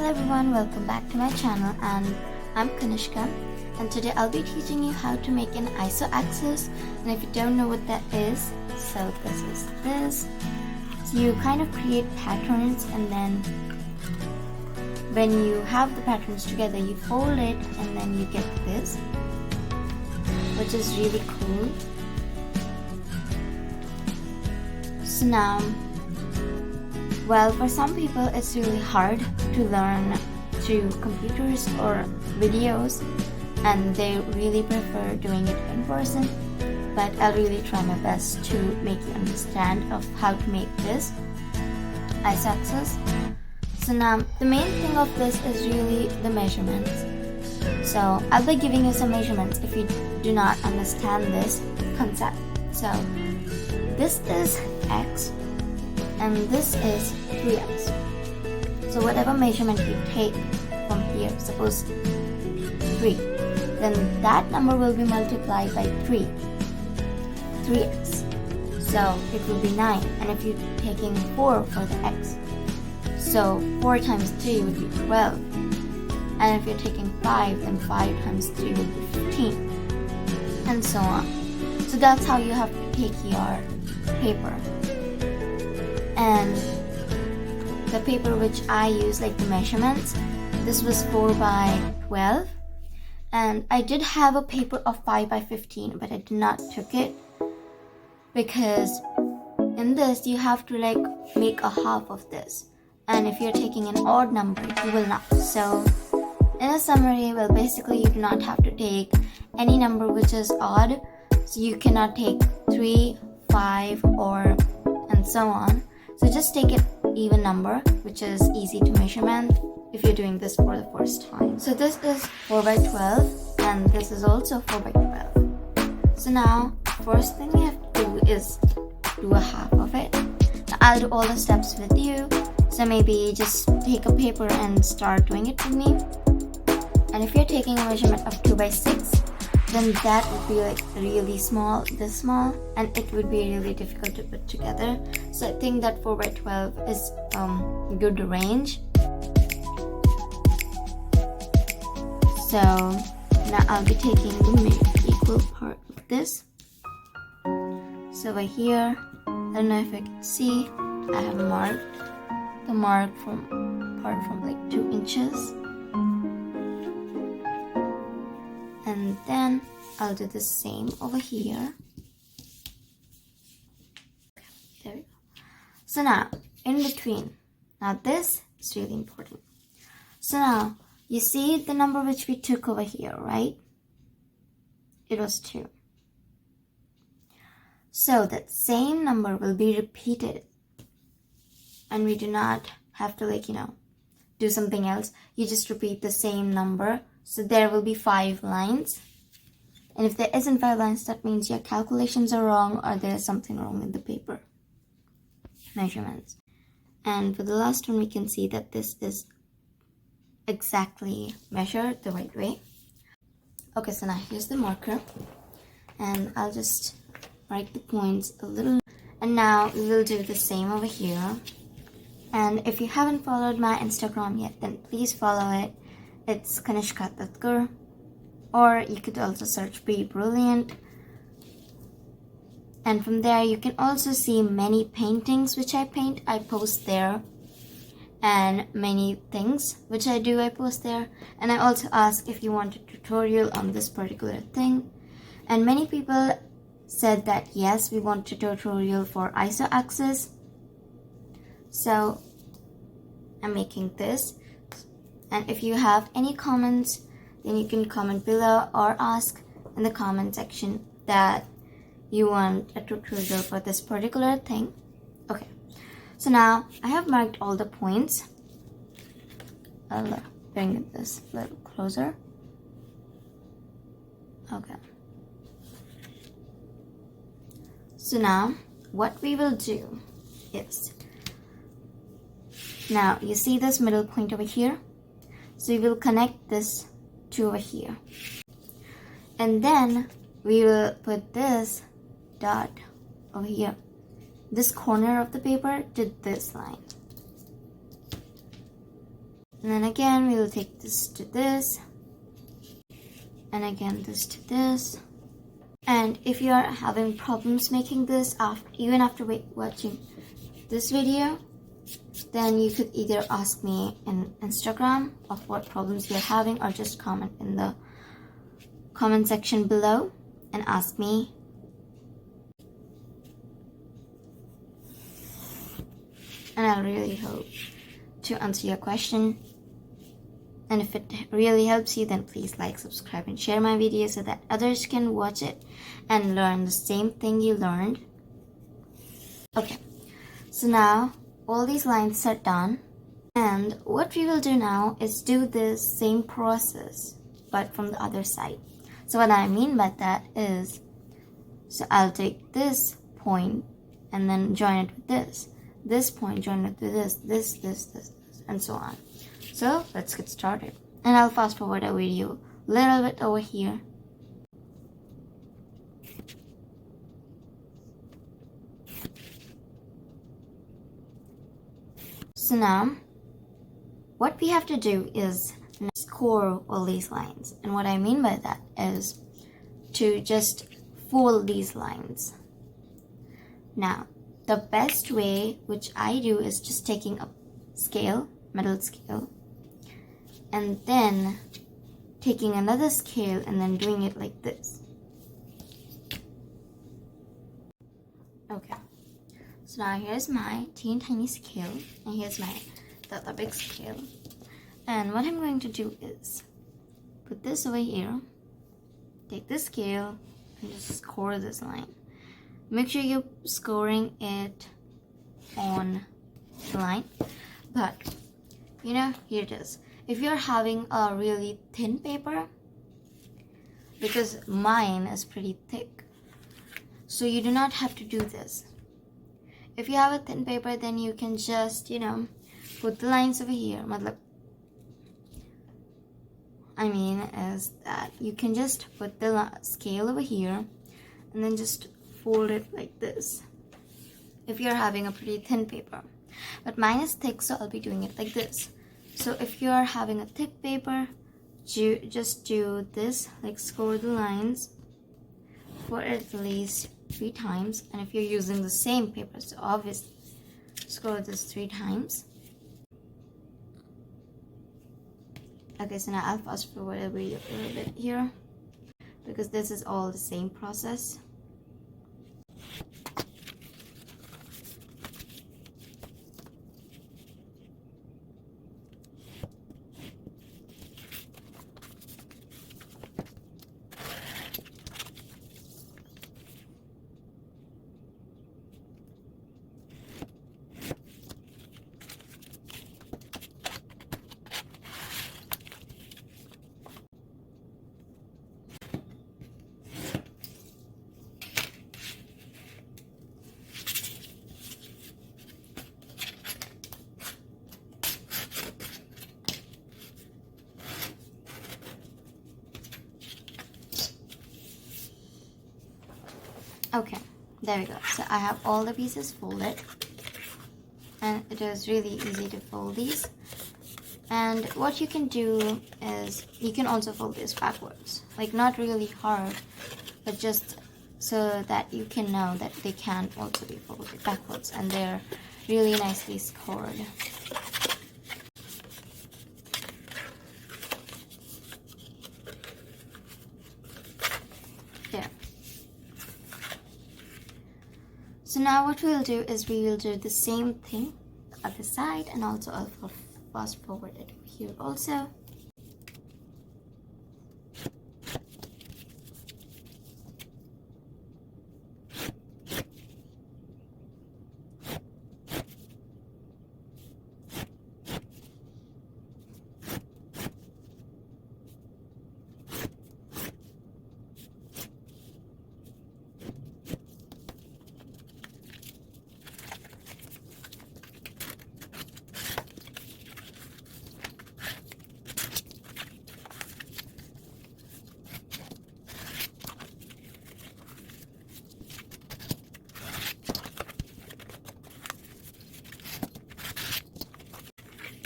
everyone, welcome back to my channel, and I'm Kanishka, and today I'll be teaching you how to make an ISO axis. And if you don't know what that is, so this is this. So you kind of create patterns, and then when you have the patterns together, you fold it and then you get this, which is really cool. So now, well, for some people it's really hard to learn through computers or videos, and they really prefer doing it in person, but I'll really try my best to make you understand of how to make this ISO axis. So now the main thing of this is really the measurements. So I'll be giving you some measurements if you do not understand this concept. So this is X and this is 3x. So whatever measurement you take from here, suppose 3, then that number will be multiplied by 3x. So it will be 9. And if you're taking 4 for the x, so 4 times 3 would be 12. And if you're taking 5, then 5 times 3 would be 15. And so on. So that's how you have to take your paper. And the paper which I use, like the measurements, this was 4 by 12. And I did have a paper of 5 by 15, but I did not took it because in this you have to like make a half of this. And if you're taking an odd number, you will not. So in a summary, well, basically you do not have to take any number which is odd. So you cannot take 3, 5, or and so on. So just take an even number, which is easy to measurement if you're doing this for the first time. So this is 4 by 12 and this is also 4 by 12. So now first thing we have to do is do a half of it. Now I'll do all the steps with you. So maybe just take a paper and start doing it with me. And if you're taking a measurement of 2 by 6, then that would be like really small, this small, and it would be really difficult to put together. So I think that 4 by 12 is good range. So now I'll be taking the equal part of this. So over here, I don't know if you can see, I have marked the mark from part from like 2 inches. And then I'll do the same over here. Okay, there we go. So now, in between, now this is really important. So now, you see the number which we took over here, right? It was 2. So that same number will be repeated. And we do not have to do something else. You just repeat the same number. So there will be 5 lines. And if there isn't 5 lines, that means your calculations are wrong or there's something wrong with the paper measurements. And for the last one, we can see that this is exactly measured the right way. Okay, so now here's the marker. And I'll just write the points a little. And now we will do the same over here. And if you haven't followed my Instagram yet, then please follow it. It's Kanishka Tatkur, or you could also search Be Brilliant. And from there you can also see many paintings which I paint, I post there. And many things which I do, I post there. And I also ask if you want a tutorial on this particular thing. And many people said that yes, we want a tutorial for ISO axis. So I'm making this. And if you have any comments, then you can comment below or ask in the comment section that you want a tutorial for this particular thing. Okay, so now I have marked all the points. I'll bring this a little closer. Okay. So now what we will do is, now you see this middle point over here? So we will connect this to over here. And then we will put this dot over here. This corner of the paper to this line. And then again, we will take this to this. And again, this to this. And if you are having problems making this even after watching this video, then you could either ask me in Instagram of what problems you're having, or just comment in the comment section below and ask me. And I really hope to answer your question. And if it really helps you, then please like, subscribe, and share my video so that others can watch it and learn the same thing you learned. Okay, so now all these lines are done. And what we will do now is do this same process, but from the other side. So what I mean by that is, so I'll take this point and then join it with this point, join it with this, and so on. So let's get started. And I'll fast forward a video a little bit over here. So now, what we have to do is score all these lines. And what I mean by that is to just fold these lines. Now, the best way, which I do, is just taking a scale, metal scale, and then taking another scale and then doing it like this. Okay, so now here's my tiny scale, and here's the big scale. And what I'm going to do is put this over here, take this scale, and just score this line. Make sure you're scoring it on the line. But, here it is. If you're having a really thin paper, because mine is pretty thick, so you do not have to do this. If you have a thin paper, then you can just, put the lines over here. Is that you can just put the scale over here and then just fold it like this if you're having a pretty thin paper. But mine is thick, so I'll be doing it like this. So if you're having a thick paper, just do this, like score the lines for at least 3 times. And if you're using the same paper, so obviously score this 3 times. Okay, so now I'll fast forward a little bit here, because this is all the same process. Okay, there we go. So I have all the pieces folded, and it is really easy to fold these. And what you can do is you can also fold this backwards, like not really hard, but just so that you can know that they can also be folded backwards, and they're really nicely scored. There. So now what we'll do is we will do the same thing the other side, and also I'll fast forward it here also.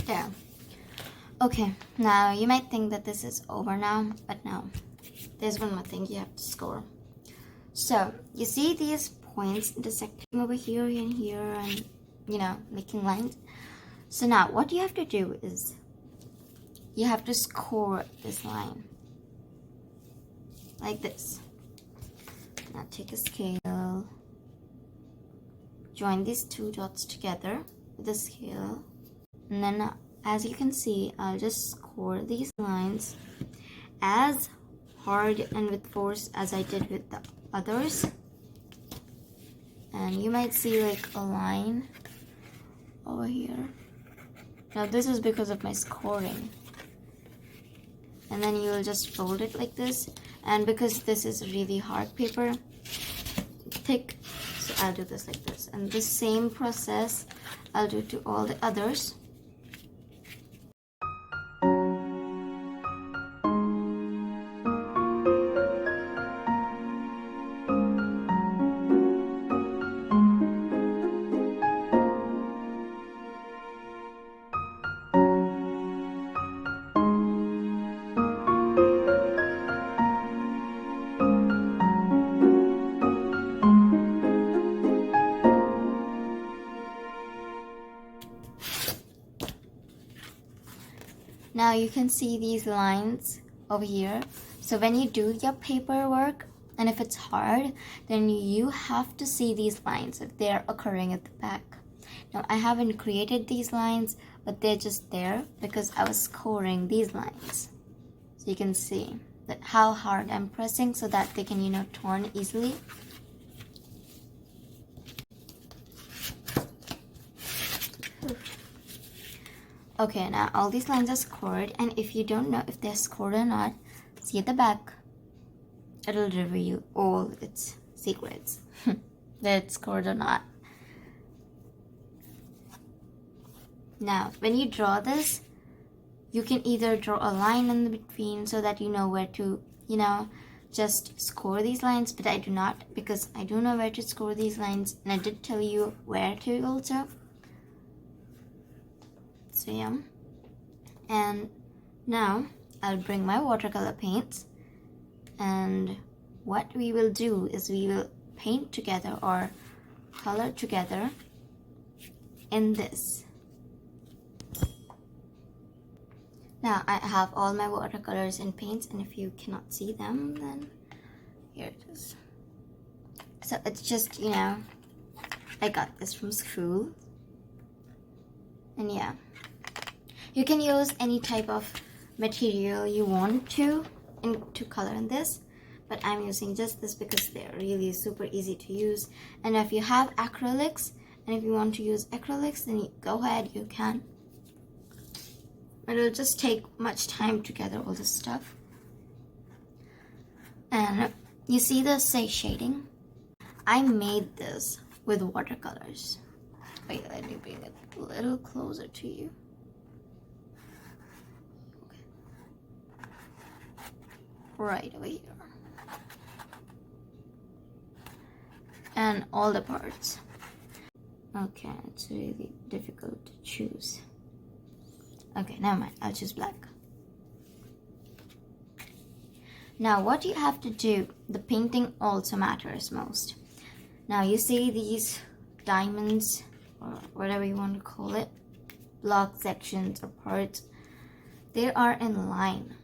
Yeah. Okay, now you might think that this is over now, but no. There's one more thing you have to score. So, you see these points intersecting over here and here and, making lines? So now, what you have to do is, you have to score this line. Like this. Now take a scale. Join these two dots together with a scale. And then, as you can see, I'll just score these lines as hard and with force as I did with the others. And you might see like a line over here. Now this is because of my scoring. And then you'll just fold it like this. And because this is really hard paper, thick, so I'll do this like this. And the same process I'll do to all the others. Now you can see these lines over here. So when you do your paperwork, and if it's hard, then you have to see these lines if they're occurring at the back. Now I haven't created these lines, but they're just there because I was scoring these lines. So you can see that how hard I'm pressing so that they can, turn easily. Okay, now all these lines are scored, and if you don't know if they're scored or not, see at the back. It'll reveal all its secrets, that it's scored or not. Now, when you draw this, you can either draw a line in the between so that you know where to, just score these lines, but I do not, because I do know where to score these lines, and I did tell you where to also. So yeah, and now I'll bring my watercolor paints, and what we will do is we will paint together or color together in this. Now I have all my watercolors and paints, and if you cannot see them, then here it is. So it's just, I got this from school, and yeah. You can use any type of material you want to color in this, but I'm using just this because they're really super easy to use. And if you have acrylics, and if you want to use acrylics, then you go ahead, you can. It'll just take much time to gather all this stuff. And you see the shading? I made this with watercolors. Wait, let me bring it a little closer to you. Right over here, and all the parts. Okay, it's really difficult to choose. Okay, never mind, I'll choose black. Now what you have to do, the painting also matters most. Now you see these diamonds, or whatever you want to call it, block sections or parts, they are in line.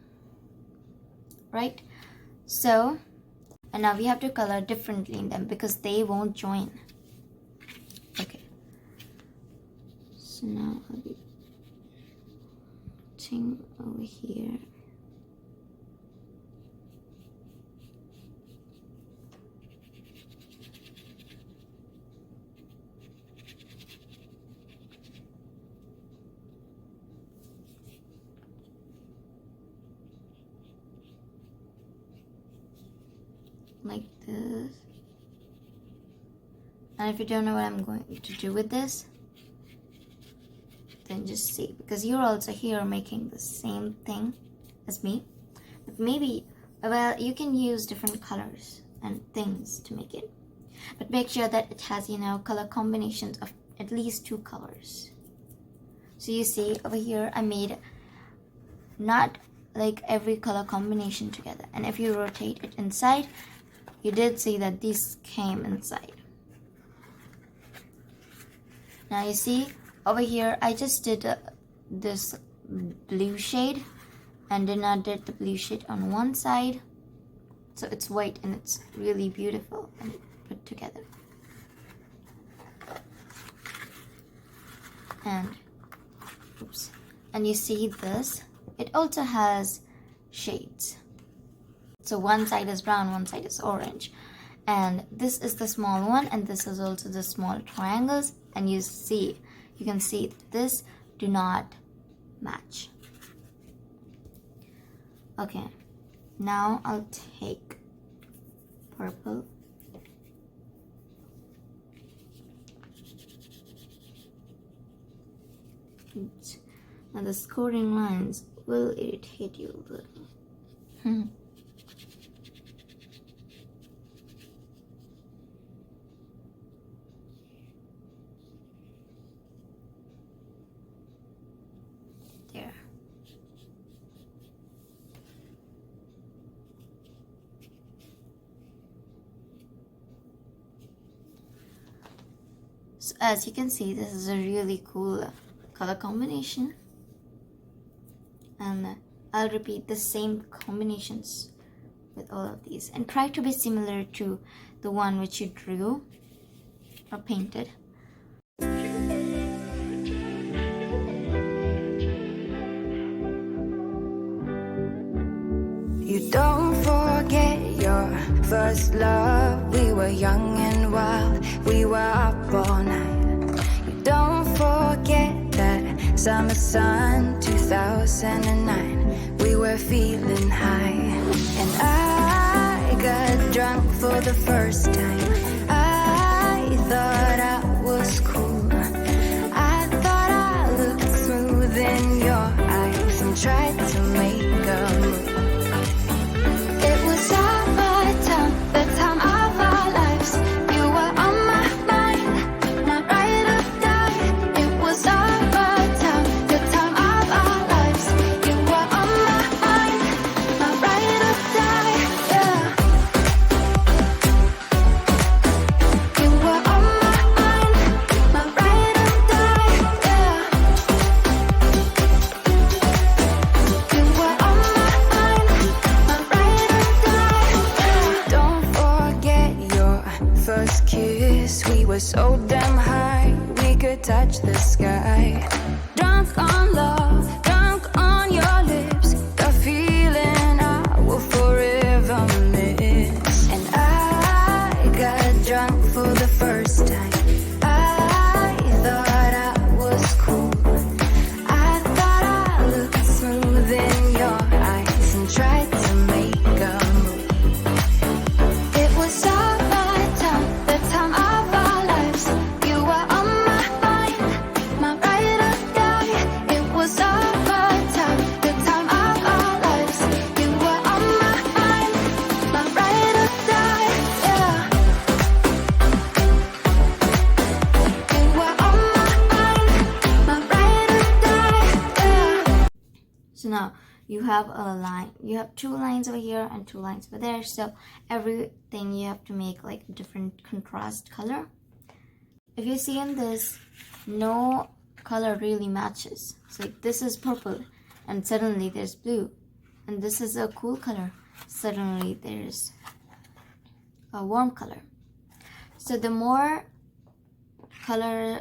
Right? So, and now we have to color differently in them because they won't join. Okay. So now I'll be putting over here. Like this. And if you don't know what I'm going to do with this, then just see, because you're also here making the same thing as me, but maybe, well, you can use different colors and things to make it, but make sure that it has, color combinations of at least 2 colors. So you see over here I made not like every color combination together. And if you rotate it inside, you did see that these came inside. Now you see over here, I just did this blue shade and then I did the blue shade on one side, so it's white and it's really beautiful and put together. And oops, and you see this, it also has shades. So one side is brown, one side is orange, and this is the small one, and this is also the small triangles. And you can see this do not match. Okay, now I'll take purple. Oops. Now the scoring lines will irritate you a little. There. So as you can see, this is a really cool color combination, and I'll repeat the same combinations with all of these and try to be similar to the one which you drew or painted. You don't forget your first love. We were young and wild, we were up all night. You don't forget that summer sun 2009. We were feeling high, and I got drunk for the first time. I thought I was cool. I thought I looked smooth in your eyes and tried to make a move. It was our time, the time of our lives. You were on my mind, my ride or die. It was our time, the time of our lives. You were on my mind, my ride or die. Yeah. You were on my mind, my ride or die. Yeah. You were on my mind, my ride or die. Don't forget your first kiss. We were so damn high, we could touch the sky. Drunk on love, drunk on your lips. The feeling I will forever miss. And I got drunk for the first time. I thought I was cool. I thought I looked smooth in your eyes and tried to make a move. It was our time, the time of our lives. You were on my mind, my ride or die. It was our time, the time of our lives. You were on my mind, my ride or die. Yeah. You were on my mind, my ride or die. Yeah. So now you have a line, you have two lines over here and two lines over there, so everything you have to make like a different contrast color. If you see in this, no color really matches. So like this is purple and suddenly there's blue, and this is a cool color, suddenly there's a warm color. So the more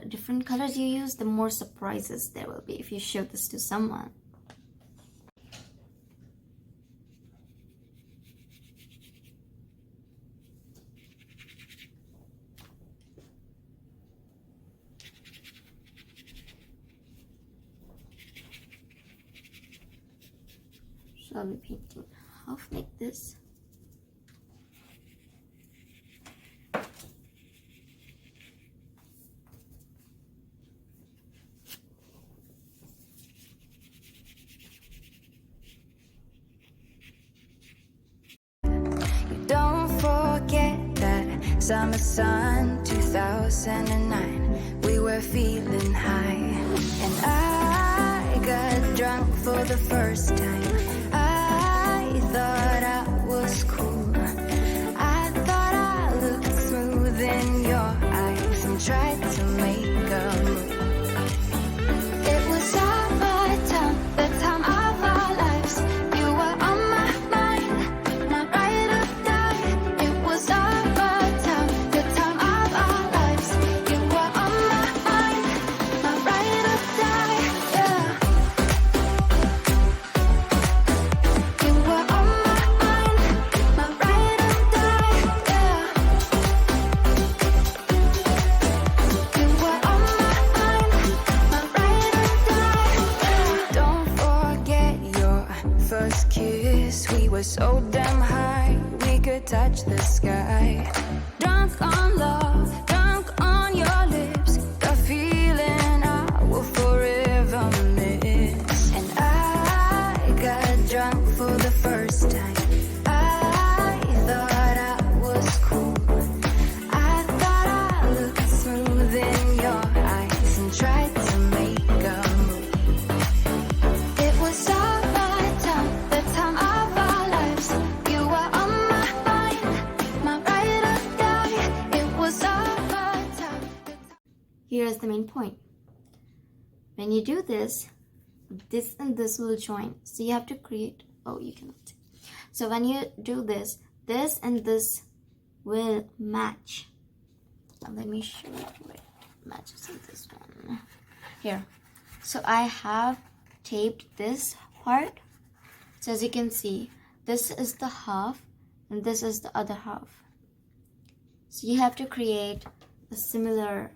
different colors you use, the more surprises there will be if you show this to someone. So I'll be painting half like this. Don't forget that summer sun 2009. We were feeling high, and I got drunk drunk for the first time. I thought I was cool. I thought I looked smooth in your eyes and tried to make a move. It was our time, the time of our lives. You were on my mind, my ride or die. It was our time, the time of our lives. You were on my mind, my ride or die. Yeah. You were on my mind, my ride or die. Yeah. You were on my mind, my ride or die. Don't forget your first kiss. We were so damn high, we could touch the sky. Drunk on love, drunk on your lips. The feeling I will forever miss. And I got drunk for the first time. I thought I was cool. I thought I looked smooth in your eyes and tried to make a move. It was our time, the time of our lives. You were on my mind, my ride or die. It was our time. Here's the main point. When you do this and this will join. So you have to create, oh, you cannot see. So when you do this and this will match. Now let me show you where it matches with this one. Here. So I have taped this part. So as you can see, this is the half and this is the other half. So you have to create a similar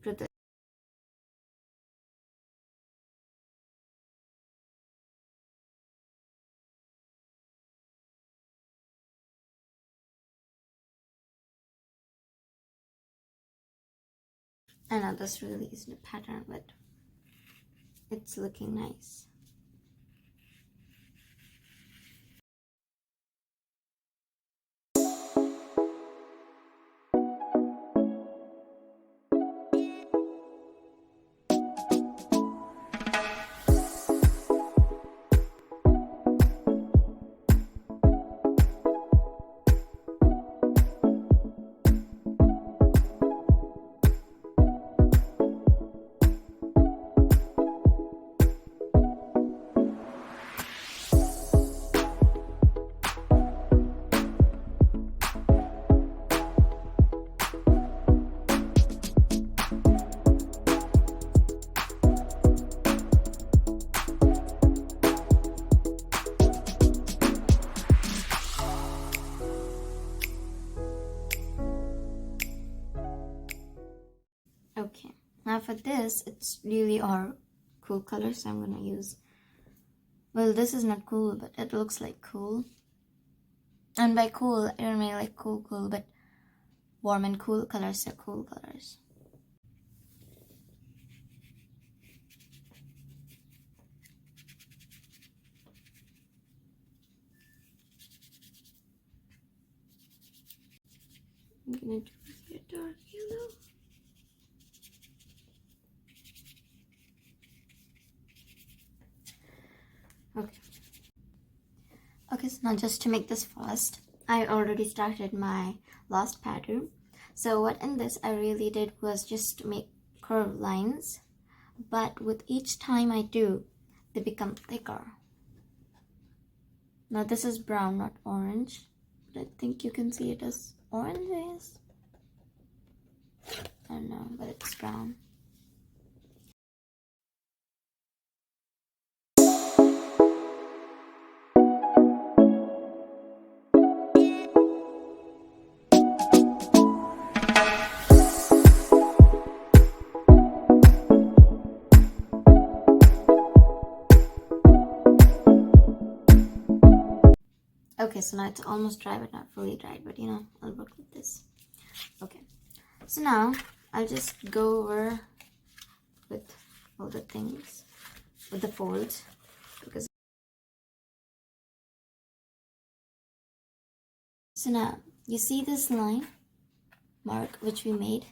to this. I know this really isn't a pattern, but it's looking nice. Okay, now for this, it's really our cool color, so I'm gonna use, well, this is not cool, but it looks like cool. And by cool, I don't mean like cool, but warm and cool colors are cool colors. I'm gonna do here dark yellow. Okay, so now just to make this fast, I already started my last pattern. So what in this I really did was just make curved lines, but with each time I do, they become thicker. Now this is brown, not orange, but I think you can see it as orange, yes? I don't know, but it's brown. Okay, so now it's almost dry, but not fully dried, but you know, I'll work with this. Okay, so now I'll just go over with all the things, with the folds, because so now you see this line mark which we made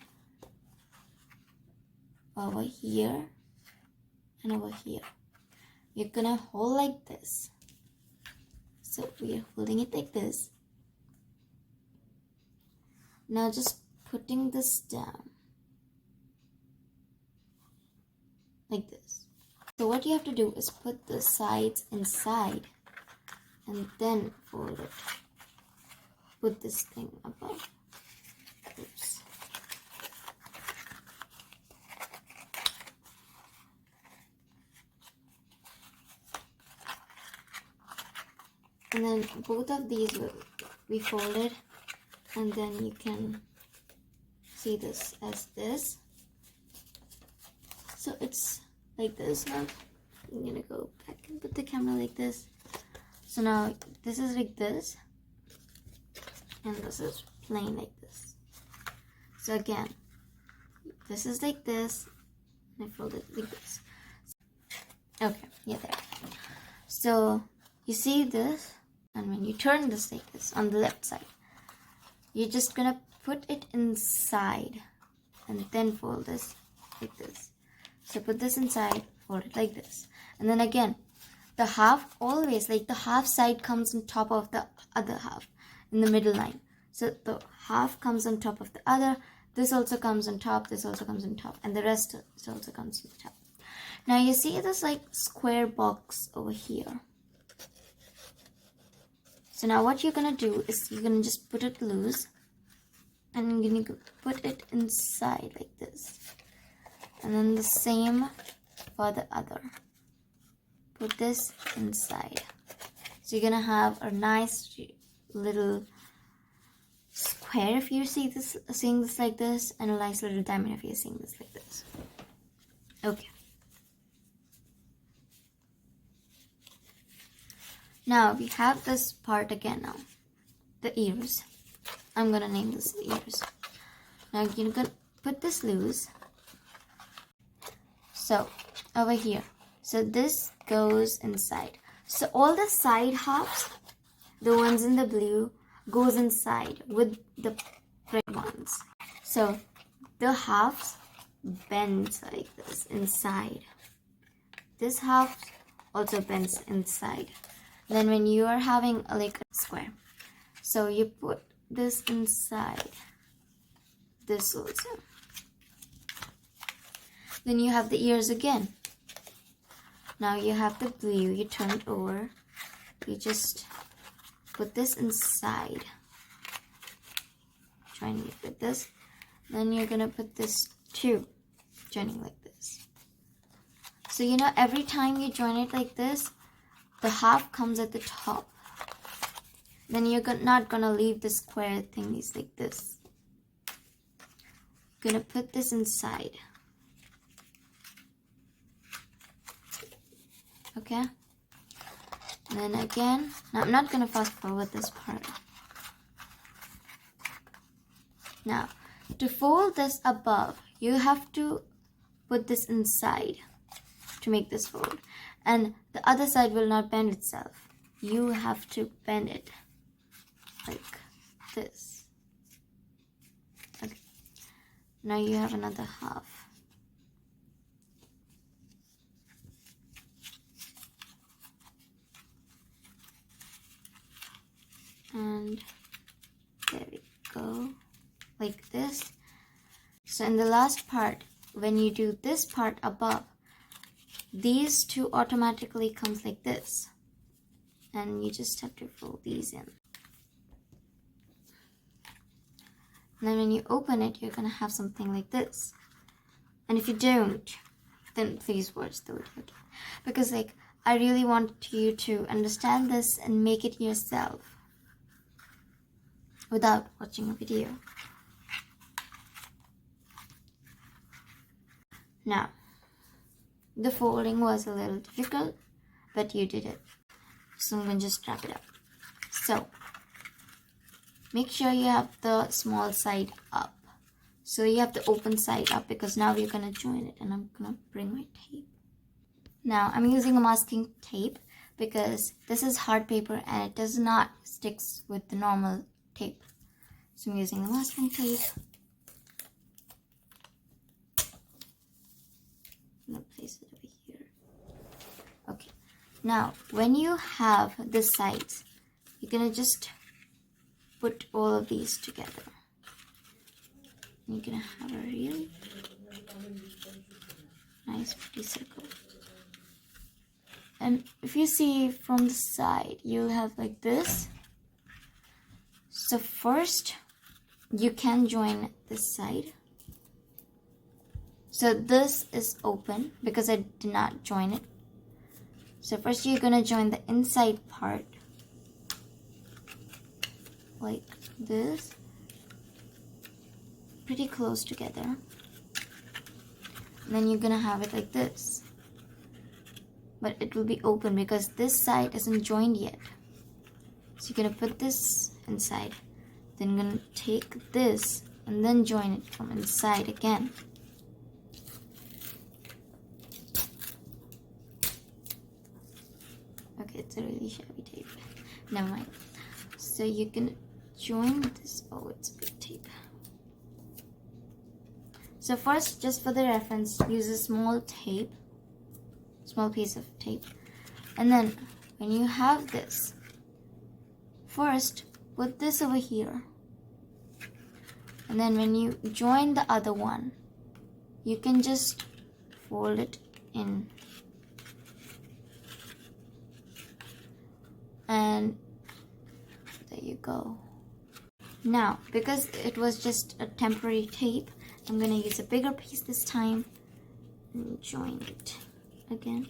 over here and over here. you're gonna hold like this. So we are holding it like this. Now just putting this down like this. So what you have to do is put the sides inside and then fold it. Put this thing above. Oops. And then both of these will be folded, and then you can see this as this. So it's like this now. I'm gonna go back and put the camera like this. So now this is like this, and this is plain like this. So again, this is like this, and I fold it like this. Okay, yeah, there. So you see this, and when you turn this like this on the left side, you're just gonna put it inside and then fold this like this. So put this inside, fold it like this. And then again, the half always, like the half side comes on top of the other half in the middle line. So the half comes on top of the other. This also comes on top, this also comes on top, and the rest also comes on top. Now you see this like square box over here. So now what you're gonna do is you're gonna just put it loose, and you're gonna put it inside like this. And then the same for the other. Put this inside. So you're gonna have a nice little square if you're seeing this like this, and a nice little diamond if you're seeing this like this. Okay. Now we have this part again now. The ears. I'm gonna name this ears. Now you're gonna put this loose. So over here. So this goes inside. So all the side halves, the ones in the blue, goes inside with the red ones. So the halves bends like this inside. This half also bends inside. Then when you are having like a square, so you put this inside, this also. Then you have the ears again. Now you have the blue, you turn it over, you just put this inside, joining it with this. Then you're gonna put this too, joining like this. So you know, every time you join it like this, the half comes at the top. Then you're not gonna leave the square thingies like this. You're gonna put this inside. Okay? And then again, now I'm not gonna fast forward this part. Now, to fold this above, you have to put this inside to make this fold. And the other side will not bend itself. You have to bend it like this. Okay. Now you have another half. And there we go, like this. So in the last part, when you do this part above, these two automatically comes like this, and you just have to fold these in. And then when you open it, you're gonna have something like this. And if you don't, then please watch the video again, because like I really want you to understand this and make it yourself without watching a video. Now, the folding was a little difficult, but you did it. So I'm going to just wrap it up. So, make sure you have the small side up. So you have the open side up, because now we're going to join it, and I'm going to bring my tape. Now, I'm using a masking tape because this is hard paper and it does not stick with the normal tape. So I'm using the masking tape. I'm going to place it over here. Okay. Now, when you have the sides, you're gonna just put all of these together. You're gonna have a really nice pretty circle. And if you see from the side, you'll have like this. So first, you can join this side. So this is open because I did not join it. So first you're gonna join the inside part like this, pretty close together. And then you're gonna have it like this. But it will be open because this side isn't joined yet. So you're gonna put this inside. Then you're gonna take this and then join it from inside again. Okay, it's a really shabby tape. Never mind. So you can join this. Oh, it's a big tape. So first, just for the reference, use a small tape. Small piece of tape. And then when you have this, first put this over here. And then when you join the other one, you can just fold it in. And there you go. Now, because it was just a temporary tape, I'm gonna use a bigger piece this time and join it again.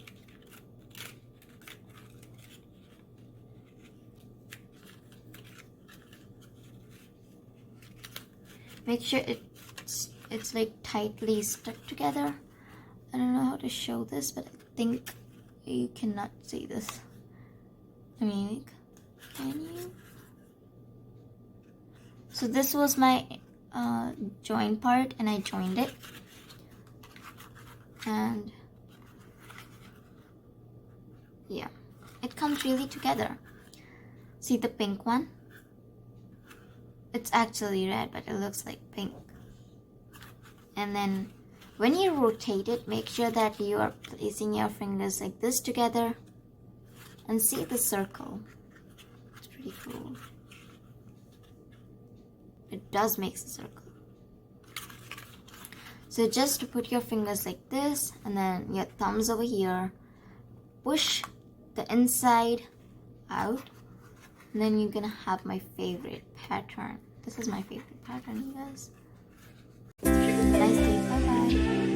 Make sure it's like tightly stuck together. I don't know how to show this, but I think you cannot see this. I mean, can you? So this was my join part, and I joined it. And yeah, it comes really together. See the pink one? It's actually red, but it looks like pink. And then when you rotate it, make sure that you are placing your fingers like this together. And see the circle. It's pretty cool. It does make a circle. So just put your fingers like this, and then your thumbs over here. Push the inside out. And then you're gonna have my favorite pattern. This is my favorite pattern, you guys. Nice day. Bye bye.